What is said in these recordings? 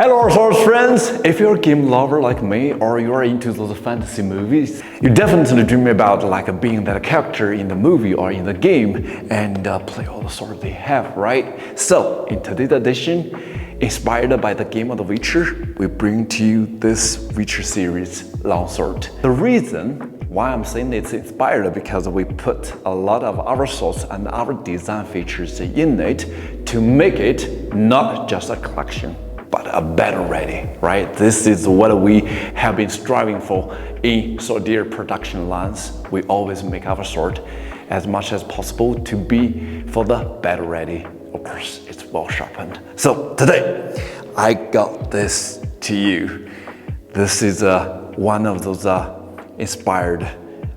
Hello sword friends! If you're a game lover like me or you're into those fantasy movies, you definitely dream about being that character in the movie or in the game and play all the swords they have, right? So in today's edition, inspired by the game of The Witcher, we bring to you this Witcher series, Longsword. The reason why I'm saying it's inspired because we put a lot of our swords and our design features in it to make it not just a collection, but a battle ready, right? This is what we have been striving for in Swordier production lines. We always make our sword as much as possible to be for the battle ready. Of course, it's well sharpened. So today, I got this to you. This is one of those inspired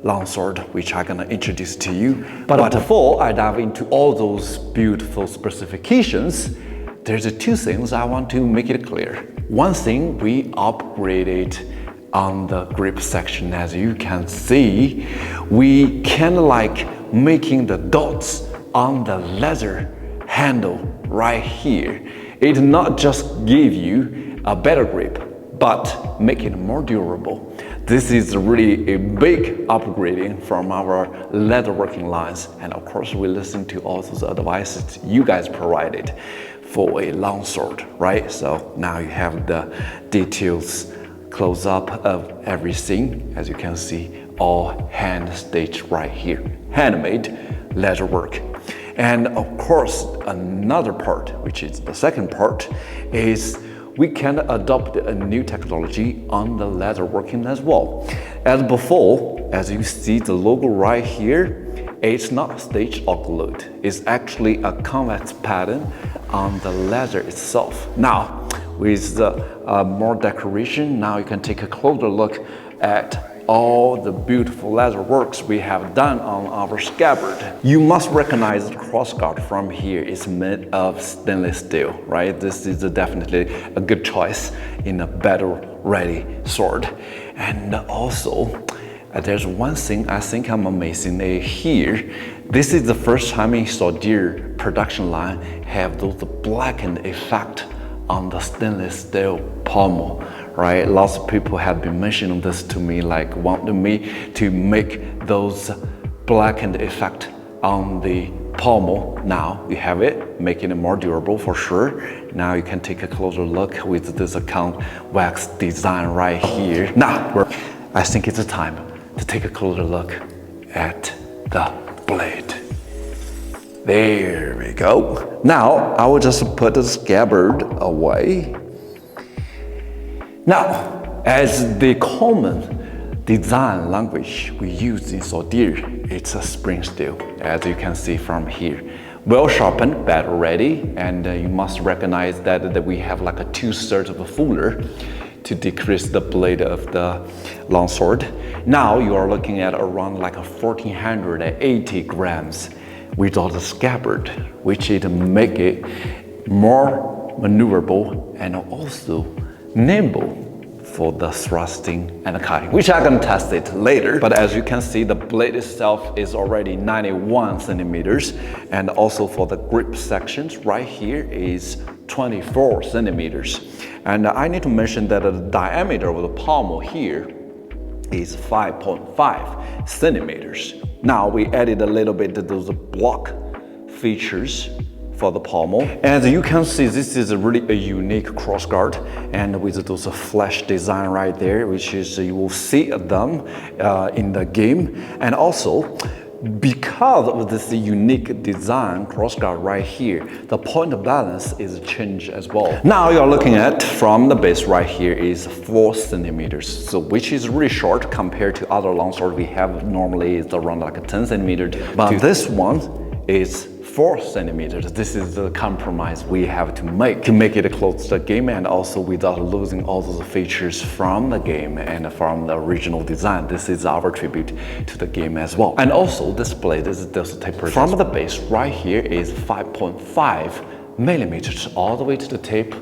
longsword which I'm gonna introduce to you. But before I dive into all those beautiful specifications, there's two things I want to make it clear. One thing, we upgraded on the grip section. As you can see, we making the dots on the leather handle right here. It not just give you a better grip, but make it more durable. This is really a big upgrading from our leatherworking lines. And of course, we listen to all those advices you guys provided for a longsword, right? So now you have the details close up of everything. As you can see, all hand stitched right here, handmade leatherwork. And of course, another part, which is the second part, is we can adopt a new technology on the leatherworking as well. As before, as you see the logo right here, it's not stitched or glued. It's actually a convex pattern on the leather itself. Now, with more decoration, now you can take a closer look at all the beautiful leather works we have done on our scabbard. You must recognize the crossguard from here is made of stainless steel, right? This is definitely a good choice in a battle-ready sword. And also, there's one thing I think I'm amazing here. This is the first time in Swordier production line have those blackened effect on the stainless steel pommel, right? Lots of people have been mentioning this to me, wanting me to make those blackened effect on the pommel. Now you have it, making it more durable for sure. Now you can take a closer look with this wax design right here. Now, I think it's time to take a closer look at the blade. There we go. Now, I will just put the scabbard away. Now, as the common design language we use in Swordier, it's a spring steel, as you can see from here. Well sharpened, battle ready, and you must recognize that we have a 2/3 of a fuller to decrease the blade of the longsword. Now you are looking at around 1,480 grams without the scabbard, which it make it more maneuverable and also nimble for the thrusting and cutting, which I'm gonna test it later. But as you can see, the blade itself is already 91 centimeters, and also for the grip sections right here is 24 centimeters. And I need to mention that the diameter of the pommel here is 5.5 centimeters. Now we added a little bit of those block features for the pommel. As you can see, this is really a unique crossguard, and with those flash design right there, which is you will see them in the game. And also, because of this unique design crossguard right here, the point of balance is changed as well. Now you're looking at from the base right here is 4 centimeters, so which is really short compared to other longsword we have normally is around 10 centimeters. But this one is 4 centimeters. This is the compromise we have to make it close to the game, and also without losing all those features from the game and from the original design. This is our tribute to the game as well. And also this blade is also tapered. From the base right here is 5.5 millimeters all the way to the tip.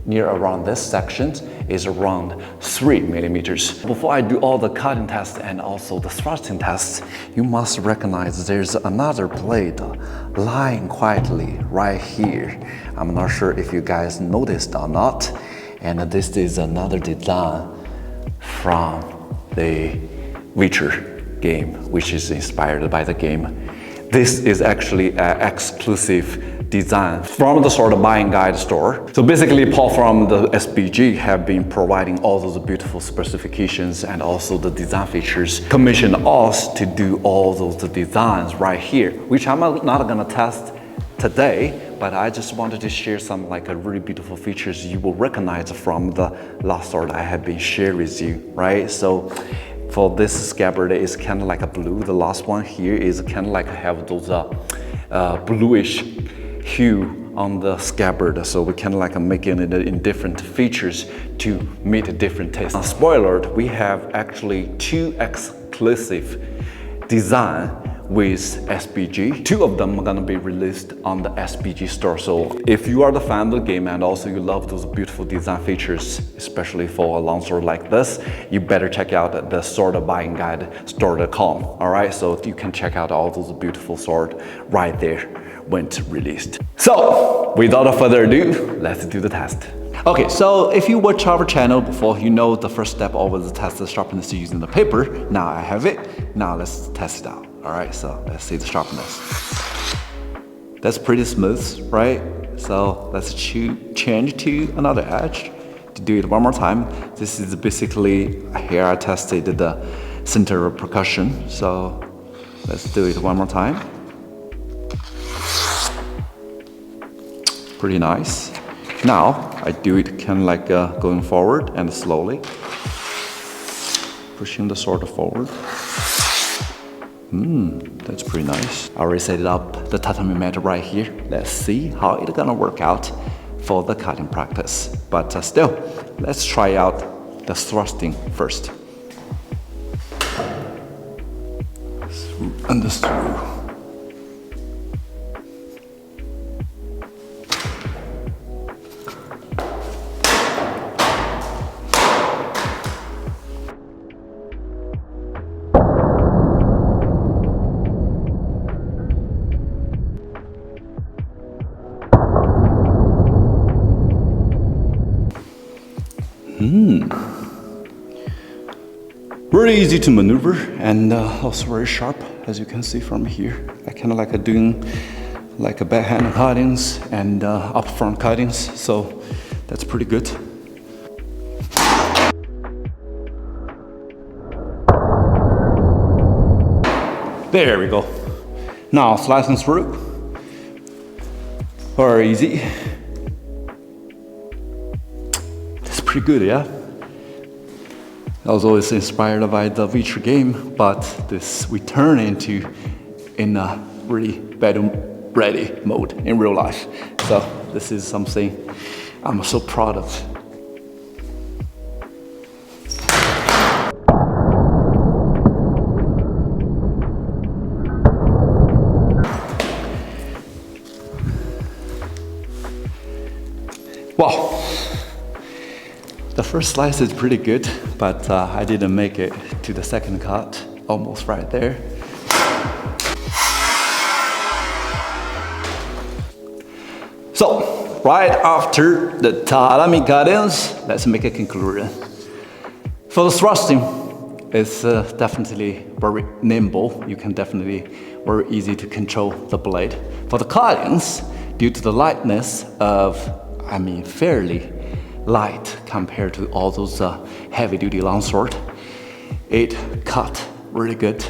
Near around this section is around 3 millimeters. Before I do all the cutting tests and also the thrusting tests, you must recognize there's another blade lying quietly right here. I'm not sure if you guys noticed or not. And this is another design from the Witcher game, which is inspired by the game. This is actually an exclusive design from the Sword Buying Guide store. So basically, Paul from the SBG have been providing all those beautiful specifications and also the design features, commissioned us to do all those designs right here, which I'm not gonna test today, but I just wanted to share some like a really beautiful features you will recognize from the last sword I have been sharing with you, right? So for this scabbard, it's kind of like a blue. The last one here is kind of like have those bluish hue on the scabbard. So we kind of like making it in different features to meet a different taste. Spoiler, we have actually 2 exclusive design with SBG. 2 of them are gonna be released on the SBG store. So if you are the fan of the game and also you love those beautiful design features, especially for a longsword like this, you better check out the Sword Buying Guide store.com. All right, so you can check out all those beautiful swords right there when it's released. So without further ado, let's do the test. Okay, so if you watch our channel before, you know the first step always test the sharpness using the paper. Now I have it. Now let's test it out. All right, so let's see the sharpness. That's pretty smooth, right? So let's change to another edge to do it one more time. This is basically, here I tested the center of percussion. So let's do it one more time. Pretty nice. Now I do it kind of like going forward and slowly pushing the sword forward. That's pretty nice. I already set it up, the tatami mat right here. Let's see how it's gonna work out for the cutting practice. But still, let's try out the thrusting first. Through and through. Very easy to maneuver and also very sharp, as you can see from here. I kind of like doing like a backhand cuttings and up front cuttings, so that's pretty good. There we go. Now slicing through. Very easy. That's pretty good, yeah? Although it's inspired by the Witcher game, but this we turn into in a really battle ready mode in real life. So this is something I'm so proud of. Wow. The first slice is pretty good, but I didn't make it to the second cut, almost right there. So, right after the tatami cuttings, let's make a conclusion. For the thrusting, it's definitely very nimble. You can definitely very easy to control the blade. For the cuttings, due to the lightness of, fairly light compared to all those heavy-duty longsword, it cut really good,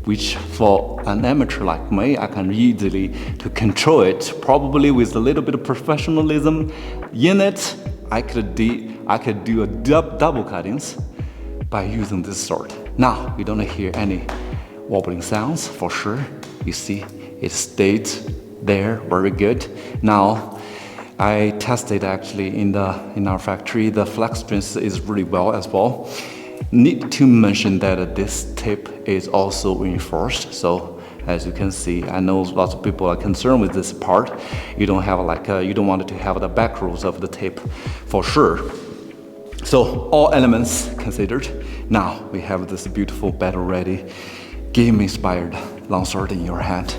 which for an amateur like me, I can easily to control it. Probably with a little bit of professionalism in it, I could do a double cuttings by using this sword. Now you don't hear any wobbling sounds for sure. You see, it stayed there very good. Now I tested actually in our factory. The flex strength is really well as well. Need to mention that this tip is also reinforced. So as you can see, I know lots of people are concerned with this part. You don't have you don't want to have the back rolls of the tape for sure. So all elements considered. Now we have this beautiful battle ready, game inspired longsword in your hand.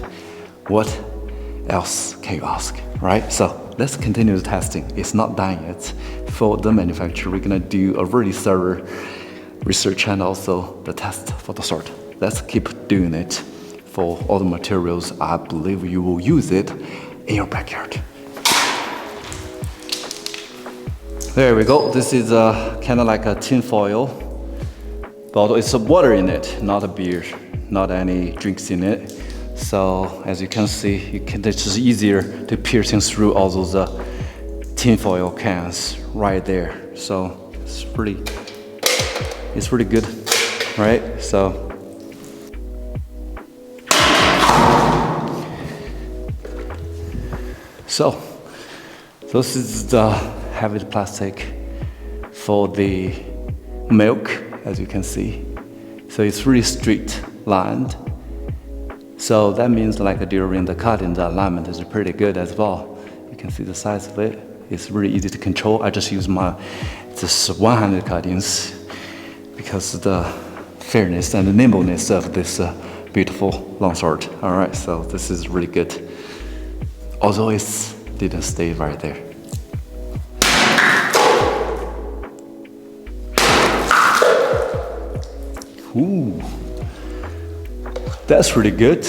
What else can you ask, right? So let's continue the testing. It's not done yet. For the manufacturer, we're gonna do a really thorough research and also the test for the sword. Let's keep doing it for all the materials. I believe you will use it in your backyard. There we go. This is kind of like a tin foil, but it's water in it, not a beer, not any drinks in it. So as you can see, it's just easier to piercing through all those tin foil cans right there. So it's pretty good, right? So this is the heavy plastic for the milk, as you can see. So it's really straight lined. So that means like during the cutting, the alignment is pretty good as well. You can see the size of it. It's really easy to control. I just use this one-handed cuttings because of the fairness and the nimbleness of this beautiful longsword. All right, so this is really good. Although it didn't stay right there. Ooh, that's really good.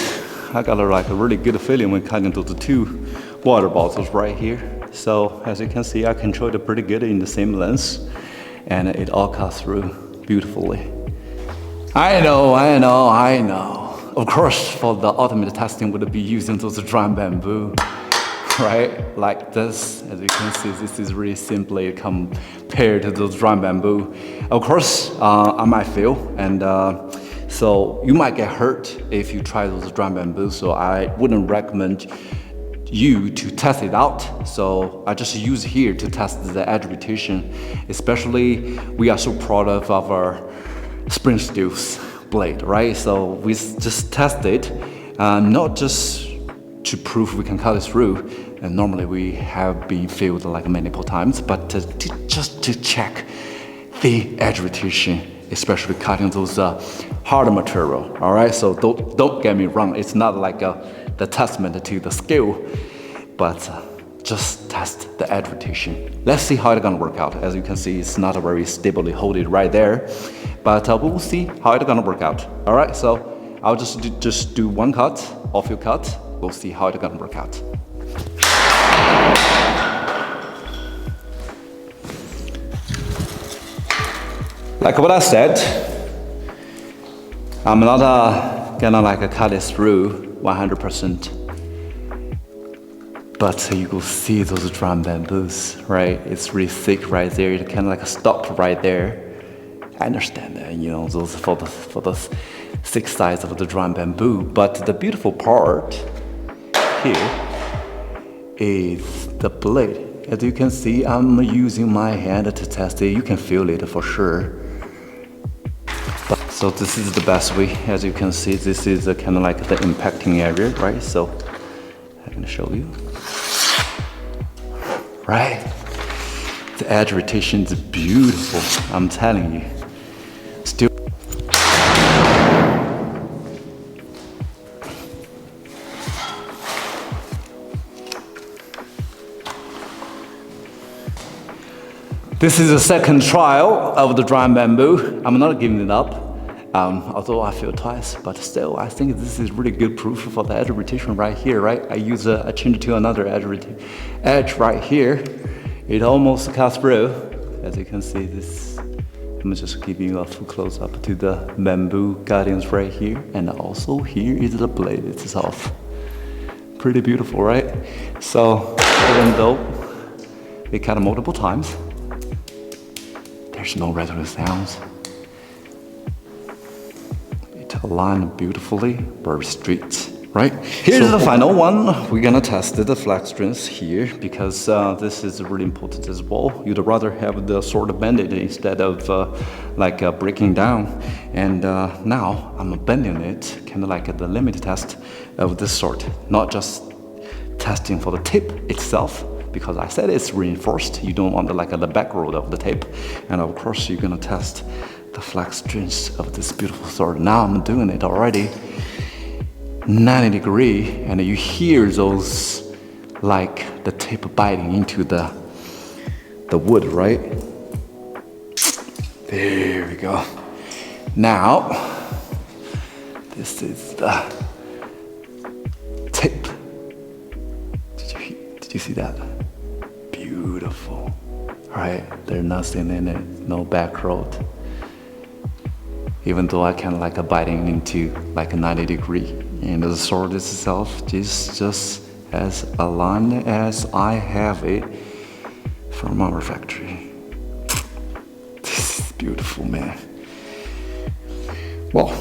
I got a really good feeling when cutting those two water bottles right here. So as you can see, I controlled it pretty good in the same length, and it all cut through beautifully. I know. Of course, for the ultimate testing, would be using those dry bamboo, right? Like this, as you can see, this is really simply compared to those dry bamboo. Of course, I might fail, and so you might get hurt if you try those dry bamboo. So I wouldn't recommend you to test it out. So I just use here to test the edge rotation. Especially, we are so proud of our spring steels blade, right? So we just test it, not just to prove we can cut it through. And normally we have been failed like multiple times, but just to check the edge rotation, especially cutting those hard material. All right, so don't get me wrong. It's not like the testament to the skill, but just test the edge rotation. Let's see how it's gonna work out. As you can see, it's not very stably holding right there, but we will see how it's gonna work out. All right, so I'll just do one cut, or few cut. We'll see how it's gonna work out. Like what I said, I'm not gonna cut it through 100%. But you will see those dry bamboos, right? It's really thick right there. It kind of stop right there. I understand that, those for the thick size of the dry bamboo. But the beautiful part here is the blade. As you can see, I'm using my hand to test it. You can feel it for sure. So this is the best way. As you can see, this is kind of the impacting area, right? So I'm gonna show you. Right, the edge rotation is beautiful. I'm telling you. Still. This is the second trial of the dry bamboo. I'm not giving it up. Although I failed twice, but still, I think this is really good proof for the edge rotation right here, right? I use a change to another edge right here. It almost cuts through. As you can see, this. I'm just giving you a full close up to the bamboo cuttings right here, and also here is the blade itself. Pretty beautiful, right? So even though we cut multiple times, there's no rattling sounds. Aligned beautifully, very straight, right? Here's the final one. We're gonna test the flex strength here because this is really important as well. You'd rather have the sword bended instead of breaking down. And now I'm bending it, kind of like the limit test of this sword, not just testing for the tip itself, because I said it's reinforced. You don't want the back roll of the tape, and of course you're gonna test the flex strength of this beautiful sword. Now I'm doing it already 90 degree, and you hear those the tip biting into the wood, right? There we go. Now, this is the tip. Did you see that? Beautiful, right? There's nothing in it, no back road. Even though I can like biting into like a 90 degree, and the sword itself is just as aligned as I have it from our factory. This is beautiful, man. Well,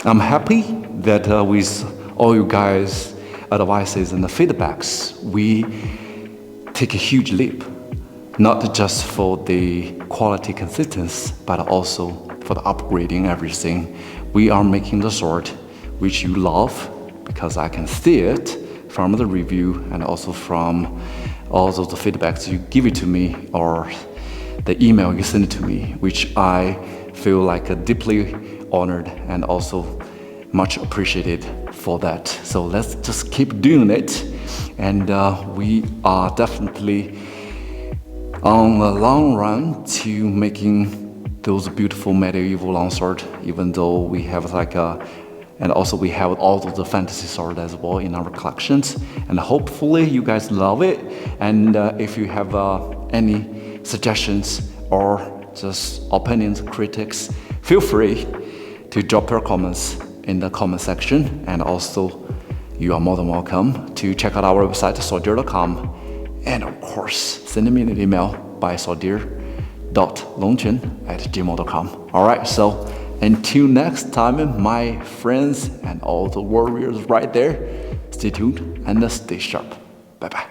I'm happy that with all you guys' advices and the feedbacks, we take a huge leap, not just for the quality consistency, but also for the upgrading everything. We are making the sword which you love, because I can see it from the review and also from all those feedbacks you give it to me or the email you send it to me, which I feel like deeply honored and also much appreciated for that. So let's just keep doing it, and we are definitely on the long run to making those beautiful medieval longsword, even though we have like and also we have all of the fantasy sword as well in our collections, and hopefully you guys love it. And if you have any suggestions or just opinions, critics, feel free to drop your comments in the comment section. And also you are more than welcome to check out our website swordier.com, and of course send me an email by swordier.longchen@gmail.com. All right, so until next time, my friends and all the warriors right there, stay tuned and stay sharp. Bye bye.